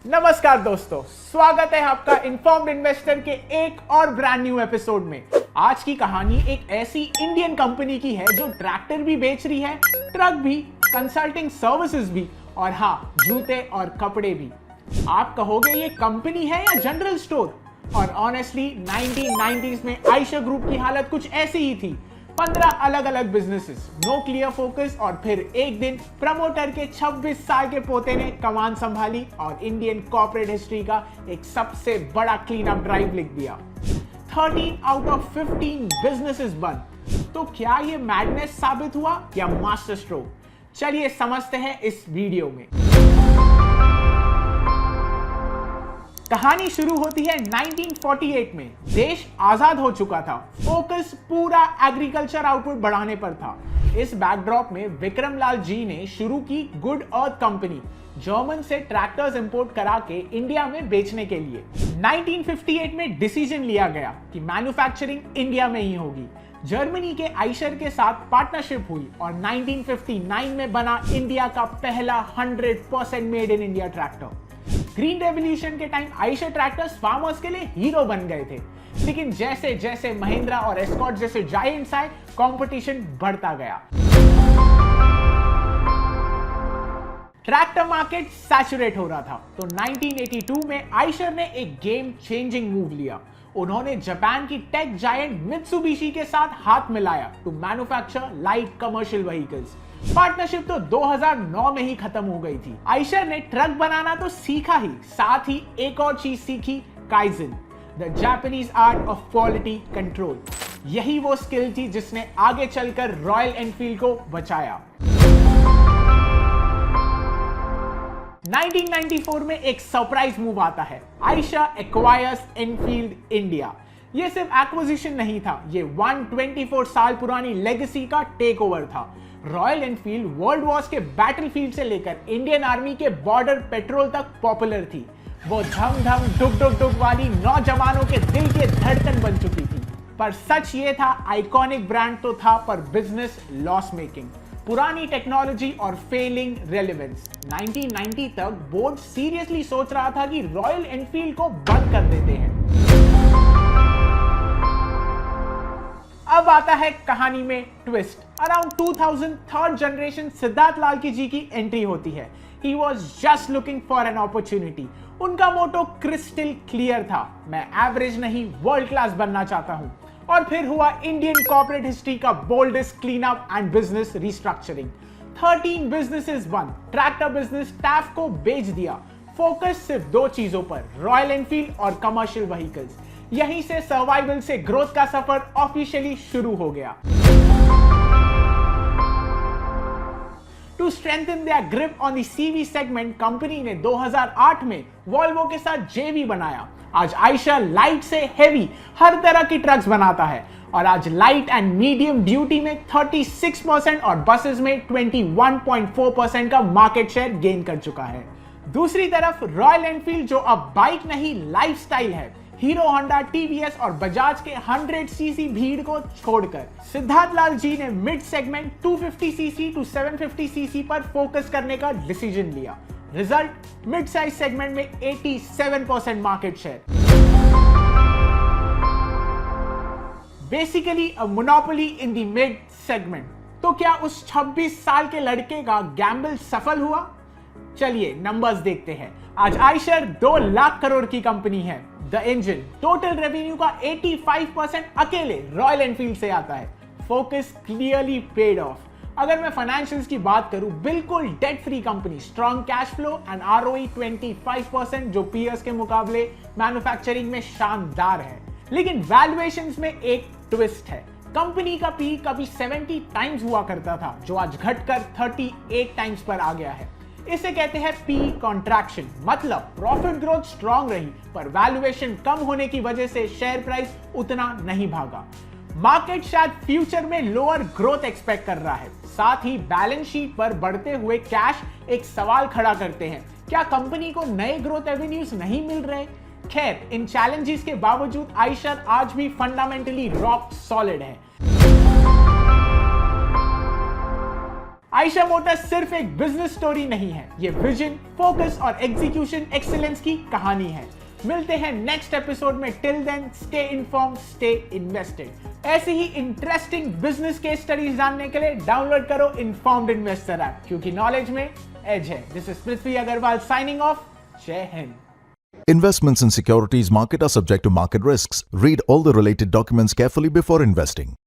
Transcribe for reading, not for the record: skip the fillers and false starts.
नमस्कार दोस्तों, स्वागत है आपका इन्फॉर्म्ड इन्वेस्टर के एक और ब्रांड न्यू एपिसोड में। आज की कहानी एक ऐसी इंडियन कंपनी की है जो ट्रैक्टर भी बेच रही है, ट्रक भी, कंसल्टिंग सर्विसेज भी और हाँ, जूते और कपड़े भी। आप कहोगे ये कंपनी है या जनरल स्टोर? और ऑनेस्टली 1990s में आयशर ग्रुप की हालत कुछ ऐसी ही थी। 15 अलग अलग बिजनेसेस, नो क्लियर फोकस और फिर एक दिन प्रमोटर के 26 साल के पोते ने कमान संभाली और इंडियन कॉर्पोरेट हिस्ट्री का एक सबसे बड़ा क्लीन अप ड्राइव लिख दिया। 13 आउट ऑफ 15 बिजनेसेस बंद। तो क्या ये मैडनेस साबित हुआ या मास्टर स्ट्रोक? चलिए समझते हैं इस वीडियो में। कहानी शुरू होती है 1948 में। देश आजाद हो चुका था, फोकस पूरा एग्रीकल्चर आउटपुट बढ़ाने पर था। इस बैकड्रॉप में विक्रमलाल जी ने शुरू की गुड अर्थ कंपनी, जर्मन से ट्रैक्टर्स इंपोर्ट करा के इंडिया में बेचने के लिए। 1958 में डिसीजन लिया गया कि मैन्युफैक्चरिंग इंडिया में ही होगी। जर्मनी के आयशर के साथ पार्टनरशिप हुई और 1959 में बना इंडिया का पहला 100% made in India tractor. Green revolution के टाइम आयशर ट्रैक्टर्स फार्मर्स के लिए हीरो बन गए थे, लेकिन जैसे जैसे महिंद्रा और एस्कॉर्ट जैसे जायंट्स आए, कंपटीशन बढ़ता गया। ट्रैक्टर मार्केट सैचुरेट हो रहा था, तो 1982 में आयशर ने एक गेम चेंजिंग मूव लिया। उन्होंने जापान की टेक जायंट मित्सुबिशी के साथ हाथ मिलाया to manufacture light commercial vehicles. Partnership तो 2009 में ही खत्म हो गई थी। आयशर ने ट्रक बनाना तो सीखा ही, साथ ही एक और चीज सीखी, kaizen, the Japanese art of quality control. यही वो स्किल थी जिसने आगे चलकर रॉयल एनफील्ड को बचाया। 1994 में एक सरप्राइज मूव आता है। Eicher acquires Enfield India. ये सिर्फ एक्विजिशन नहीं था, ये 124 साल पुरानी लेगेसी का टेक ओवर था। रॉयल एनफील्ड वर्ल्ड वॉर्स के बैटलफील्ड से लेकर इंडियन आर्मी के बॉर्डर पेट्रोल तक पॉपुलर थी। वो धम धम डुग डुग डुग वाली नौजवानों के दिल के धड़कन बन चुकी थी। पर सच ये था, आइकॉनिक ब्रांड तो था पर बिजनेस लॉस मेकिंग, पुरानी टेक्नोलॉजी और फेलिंग रेलेवेंस। 1990 तक बोर्ड सीरियसली सोच रहा था कि रॉयल एनफील्ड को बंद कर देते हैं। अब आता है कहानी में twist. Around 2000 third generation Siddharth Lal ji की एंट्री होती है। He was just looking for an opportunity. उनका मोटो क्रिस्टल क्लियर था, मैं एवरेज नहीं वर्ल्ड क्लास बनना चाहता हूं। और फिर हुआ इंडियन कॉर्पोरेट हिस्ट्री का boldest clean up and business restructuring. 13 businesses बंद, ट्रैक्टर बिजनेस टैफ को बेच दिया। फोकस सिर्फ दो चीजों पर, रॉयल एनफील्ड और कमर्शियल व्हीकल्स। यहीं से सर्वाइवल से ग्रोथ का सफर ऑफिशियली शुरू हो गया। To strengthen their grip on the CV segment, company ने 2008 में वॉल्वो के साथ जेवी बनाया। आज आयशर लाइट से हेवी हर तरह की ट्रक्स बनाता है और आज लाइट एंड मीडियम ड्यूटी में 36% और बसेस में 21.4% का मार्केट शेयर गेन कर चुका है। दूसरी तरफ रॉयल एनफील्ड, जो अब बाइक नहीं लाइफस्टाइल है, हीरो होंडा, टीवीएस और बजाज के 100 सीसी भीड़ को छोड़कर सिद्धार्थ लाल जी ने mid segment 250 CC to 750 CC पर फोकस करने का डिसीजन लिया। रिजल्ट, मिड साइज सेगमेंट में 87% market share. Basically a monopoly in the mid segment. तो क्या उस 26 साल के लड़के का गैम्बल सफल हुआ? चलिए नंबर्स देखते हैं। आज आयशर 2 लाख करोड़ की कंपनी है। द इंजन, टोटल रेवेन्यू का 85% अकेले रॉयल एनफील्ड से आता है। Focus clearly paid of. अगर मैं फाइनेंशियल्स की बात करूं, बिल्कुल debt free company, strong cash flow and ROE 25%, जो पीयर्स के मुकाबले मैन्युफैक्चरिंग में शानदार है। लेकिन वैल्यूएशंस में एक ट्विस्ट है। कंपनी का पी कभी 70 टाइम्स हुआ करता था, जो आज घटकर 38 टाइम्स पर आ गया है। इसे कहते हैं पी कॉन्ट्रैक्शन। मतलब प्रॉफिट ग्रोथ स्ट्रॉन्ग रही पर वैल्यूएशन कम होने की वजह से शेयर प्राइस उतना नहीं भागा। मार्केट शायद फ्यूचर में लोअर ग्रोथ एक्सपेक्ट कर रहा है। साथ ही बैलेंस शीट पर बढ़ते हुए कैश एक सवाल खड़ा करते हैं, क्या कंपनी को नए ग्रोथ एवेन्यूज नहीं मिल रहे? खैर, इन चैलेंजेस के बावजूद आयशर आज भी फंडामेंटली रॉक सॉलिड है। आयशर मोटर्स सिर्फ एक बिजनेस स्टोरी नहीं है, ये विजन, फोकस और एग्जीक्यूशन एक्सीलेंस की कहानी है। मिलते हैं नेक्स्ट एपिसोड में। Till then stay informed, stay invested. ऐसी ही इंटरेस्टिंग बिजनेस केस स्टडीज जानने के लिए डाउनलोड करो इन्फॉर्म्ड इन्वेस्टर ऐप, क्योंकि नॉलेज में एज है। This is Prithvi Agrawal signing off. Jai Hind. Investments in securities market are subject to market risks. Read all the related documents carefully before investing.